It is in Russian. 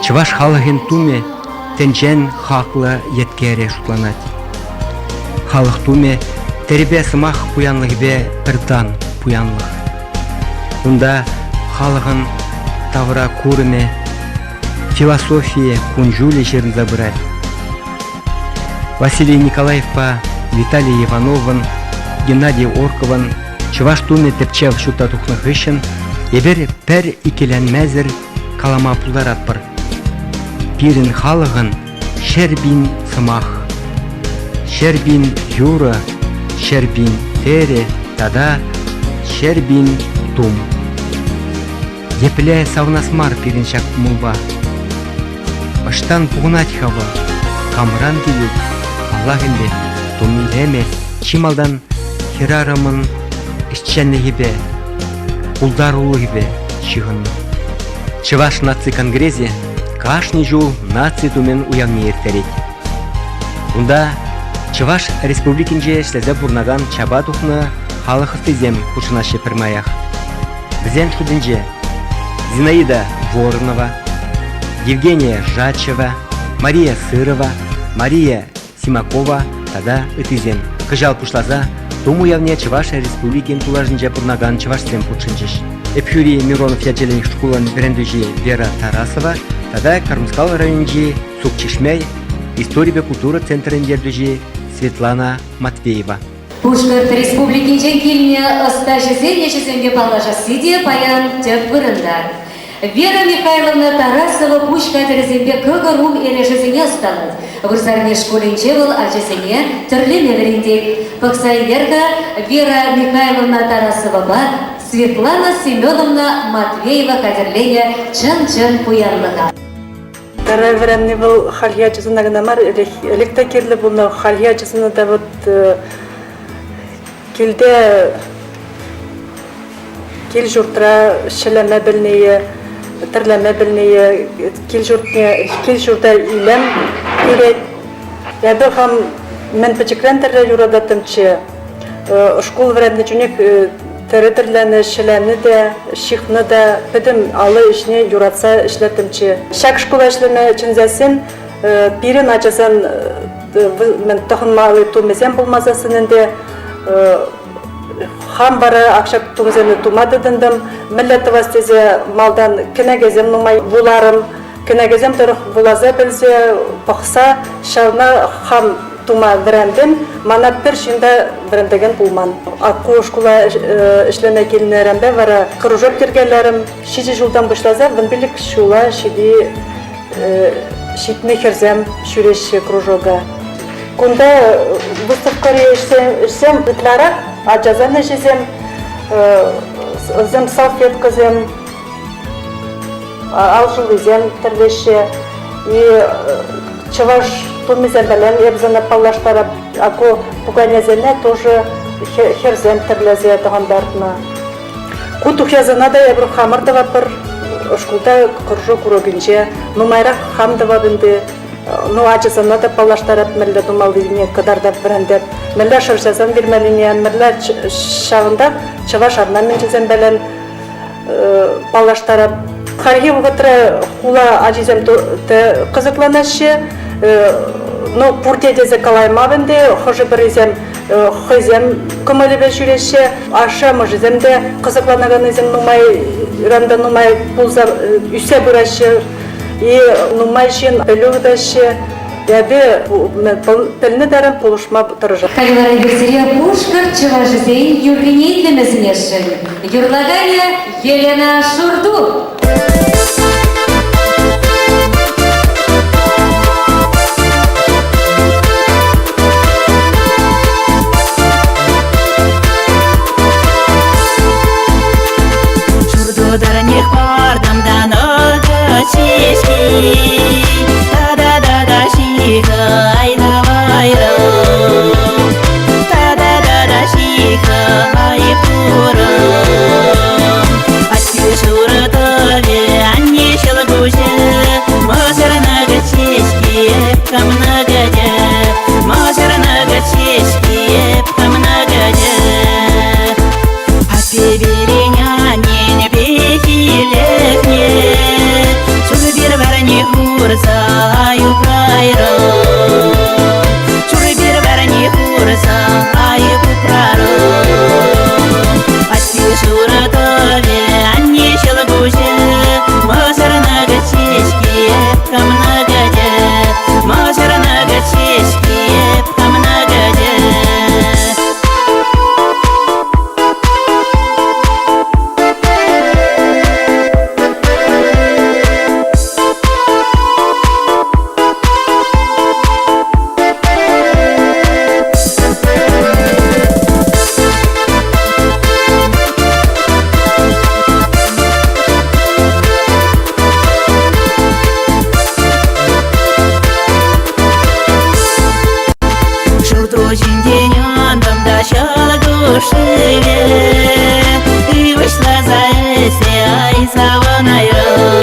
Чуваш халыгын туме тенчен хаклы еткере шутланат. Халық туме теребе сымақ пуянлығы бе бірдан пуянлық. Унда халыгын тавра курыме философия кунжули жерін забырать. Василий Николаев па Виталий Ивановын, Геннадий Орковын чуваш туме тепчев шута тухнық ішін ебер пәр икеленмәзір калама пулдар атпыр. Пирин халыгын шербин сымах, шербин юра, шербин тере, тада шербин тум. Епле савнасмар пирин шак мулба. Аштан пугнать хава, камран келіп, Аллахынбе, тумилеме, чималдан хирарамын ишченлігібе, улдарулығыбе шығын. Чываш наци конгрезе кашни жул наци тумен уявне ертерет. Унда Чываш республикинже шлезе бурнаган чаба тухны халықысты зем кушынашы пірмаях. Бізен шудынже Зинаида Воронова, Евгения Жачева, Мария Сырова, Мария Симакова тада ытызем. Кыжал пушлаза Тому явне Чываш республикин тулажынже бурнаган Чывашсем путшынчыш. Эпюрий Миронов яджелен школан брендужи Вера Тарасова, тада Кармскал районжи Сукчишмей, история культура центрын дердужи Светлана Матвеева. Пушкарт республикинчен килне ыста жезен ешезенге паллажа сиде паян теп вырында. Вера Михайловна Тарасова Пушкарт резенге кыгырум эрешезене станут. Вырзарне школинче был ажезене тірлеме веренде. Паксайдерга Вера Михайловна Тарасова бар, Светлана Семеновна Матвеева кадерлене чын-чын пуянлыға. Тара времени был халья часына гнамар электа кирле булна халья часына да вот килде кил журтра шелеме белнее терлеме белнее кил журта илем кирет я бы хам мен печеклен терре юрадатымчы школ времени чуник Теретерләне шеләне дә, шихны да, бедем алы işне юратса эшләтемче. Шак школа эшләме чынзасын, пирен ачасан мен тахынмалы тумесем булмасасын инде хам бары акчак тумсене тумады дындым. Милләт вастезе малдан кенәгезем нумай буларым, кенәгезем торык булаза белсе, пахса шавна хам тума веренден, мана бір шында верендеген булман. Акку школа эшләнә килнәрәмбә вара кружок тергәләрем, шиде жылдан башлаза, венбилек шула шиде шитне херзем шүреш кружога. Кунда выставкаре эшсем битлара, аҗазаны жезем, зем салфетказем, алжылызем терлеше и Чываш тумизем белем, ебзана паллаштара, аку пуганезене тоже херзем терлезе тагандартна. Кутух язана да ебру хамырдава пыр, шкулда кыржу курогинче, нумайрак хамдава бинди, ну ачысана да паллаштара мелле думалдыне кадарда брендеп, мелле шыршазан бирмелине, мелле шагында Чываш арнаменчезем белен паллаштара. Харги вгатра хула ажизем те кызыкланашы, но пурте дезе калаймабынды, хожы бірізем хызем көмөлебе жүреше, аша можыземде кызыкланаганызем нумай, ранда нумай пулза үсе бұрашы, и нумай жин пелюгдашы, яды пелні дәрін пулышма тұрыжа. Калевара Юрсерия Пушкарт Чывашызейн юрлиней демезінешін. Юрлагане Елена Шурду. аю прайро. Чуры бир верни курса, аю купраро. Ати шура тови, анни шелгуше, мазар на гачечки, камна гаде, мазар на гачечки, камна гаде. Очень день да шалгушеве, и вышла за эссе, ай, саванайо.